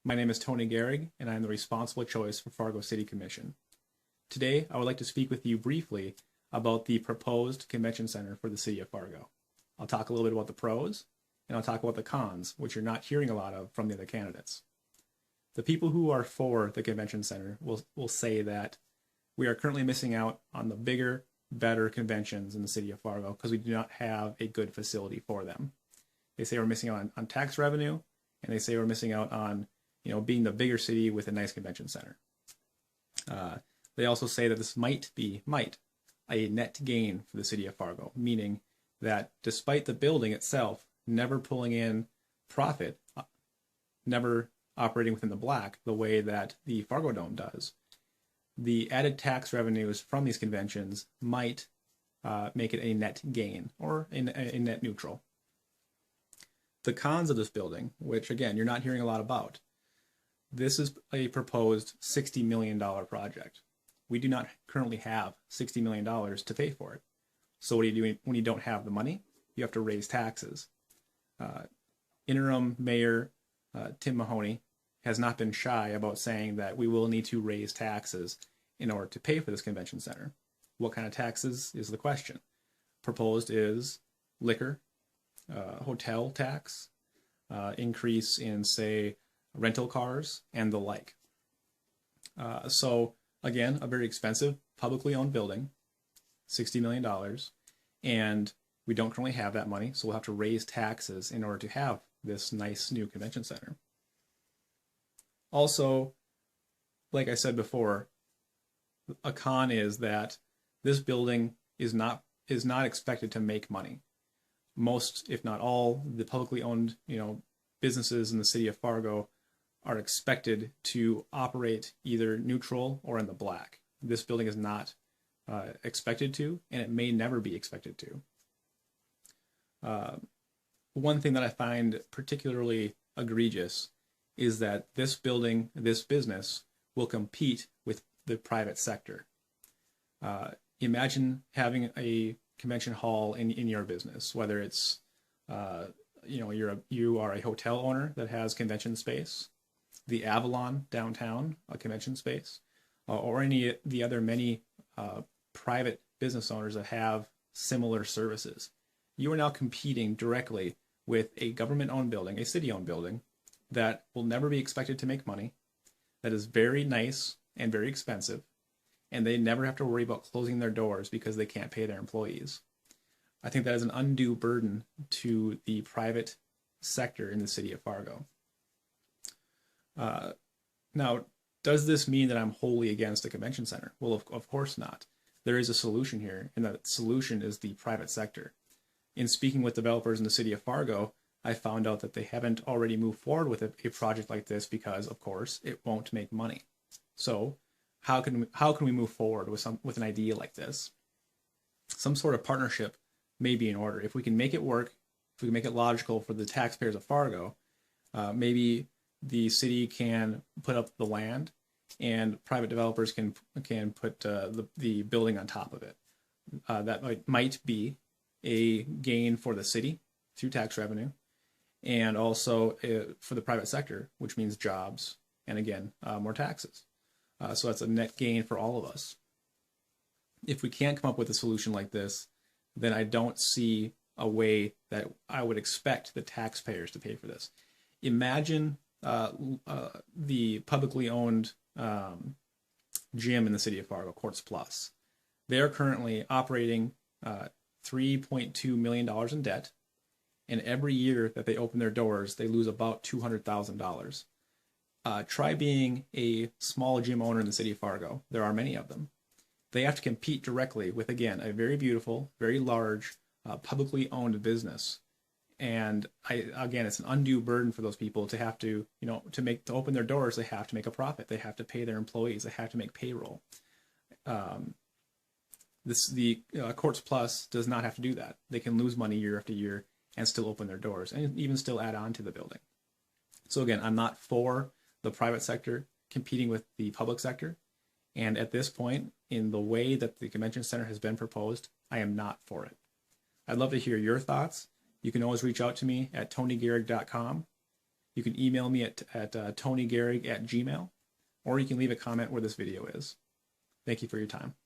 My name is Tony Gehrig, and I am the responsible choice for Fargo City Commission. Today, I would like to speak with you briefly about the proposed convention center for the city of Fargo. I'll talk a little bit about the pros, and I'll talk about the cons, which you're not hearing a lot of from the other candidates. The people who are for the convention center will say that we are currently missing out on the bigger, better conventions in the city of Fargo because we do not have a good facility for them. They say we're missing out on tax revenue, and they say we're missing out on being the bigger city with a nice convention center. They also say that this might be a net gain for the city of Fargo, meaning that despite the building itself never pulling in profit, never operating within the black the way that the Fargo Dome does, the added tax revenues from these conventions might make it a net gain or a net neutral. The cons of this building, which again, you're not hearing a lot about, this is a proposed $60 million project. We do not currently have $60 million to pay for it. So what do you do when you don't have the money? You have to raise taxes. Interim Mayor Tim Mahoney has not been shy about saying that we will need to raise taxes in order to pay for this convention center. What kind of taxes is the question? Proposed is liquor, hotel tax, increase in, say, rental cars, and the like. So again, a very expensive publicly owned building, $60 million, and we don't currently have that money, so we'll have to raise taxes in order to have this nice new convention center. Also, like I said before, a con is that this building is not expected to make money. Most, if not all, the publicly owned businesses in the city of Fargo are expected to operate either neutral or in the black. This building is not expected to, and it may never be expected to. One thing that I find particularly egregious is that this building, this business, will compete with the private sector. Imagine having a convention hall in your business, whether it's you are a hotel owner that has convention space, the Avalon downtown, a convention space, or any of the other many private business owners that have similar services. You are now competing directly with a government-owned building, a city-owned building, that will never be expected to make money, that is very nice and very expensive, and they never have to worry about closing their doors because they can't pay their employees. I think that is an undue burden to the private sector in the city of Fargo. Now, does this mean that I'm wholly against a convention center? Well, of course not. There is a solution here, and that solution is the private sector. In speaking with developers in the city of Fargo, I found out that they haven't already moved forward with a project like this because, of course, it won't make money. So, how can we move forward with an idea like this? Some sort of partnership may be in order. If we can make it work, if we can make it logical for the taxpayers of Fargo, maybe the city can put up the land and private developers can put the building on top of it. That might be a gain for the city through tax revenue, and also for the private sector, which means jobs and again more taxes. So that's a net gain for all of us. If we can't come up with a solution like this, then I don't see a way that I would expect the taxpayers to pay for this. Imagine the publicly owned gym in the city of Fargo, Courts Plus. They're currently operating $3.2 million in debt, and every year that they open their doors, they lose about $200,000. Try being a small gym owner in the city of Fargo. There are many of them. They have to compete directly with, again, a very beautiful, very large, publicly owned business. And again, it's an undue burden for those people to have to, to open their doors. They have to make a profit. They have to pay their employees. They have to make payroll. The Courts Plus does not have to do that. They can lose money year after year and still open their doors and even still add on to the building. So again, I'm not for the private sector competing with the public sector. And at this point, in the way that the convention center has been proposed, I am not for it. I'd love to hear your thoughts. You can always reach out to me at tonygehrig.com. You can email me at tonygehrig@gmail.com, or you can leave a comment where this video is. Thank you for your time.